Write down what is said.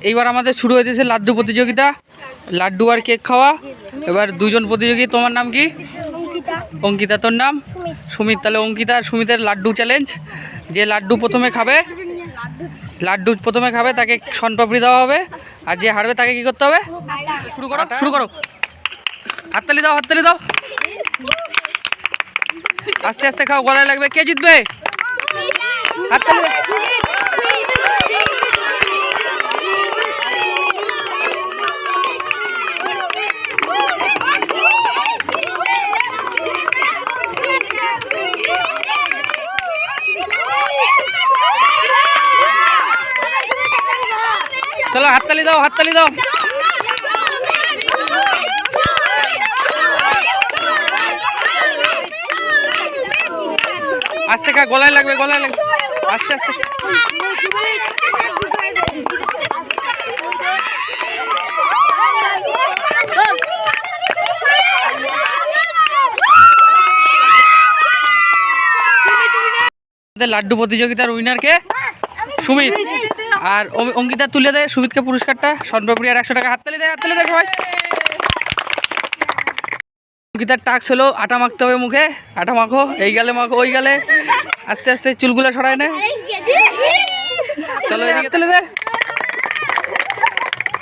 এইবার আমাদের শুরু হয়েছে লাড্ডু প্রতিযোগিতা, লাড্ডু আর কেক খাওয়া। এবার দুজন প্রতিযোগী, তোমার নাম কি? অঙ্কিতা। তোর নাম? সুমিত। তাহলে অঙ্কিতা আর সুমিতের লাড্ডু চ্যালেঞ্জ। যে লাড্ডু প্রথমে খাবে তাকে শনপাপড়ি দেওয়া হবে, আর যে হারবে তাকে কি করতে হবে? শুরু করো। হাততালি দাও। আস্তে আস্তে খাও, গলায় লাগবে। কে জিতবে? হাততালি দাও। চলো হাততালি দাও। আস্তে খা, গলায় লাগবে। আস্তে লাড্ডু প্রতিযোগিতার উইনারকে সুমিত। আর অঙ্কিতা তুলে দেয় সুমিতকে পুরস্কারটা, শনপাপড়ি আর 100 টাকা। হাততালি দেয় সবাই। অঙ্কিতার টাস্ক হলো আটা মাখতে হবে মুখে। আটা মাখো, এই গালে মাখো, ওই গালে। আস্তে আস্তে চুলগুলো সরায় নেয়। চলো এদিকে।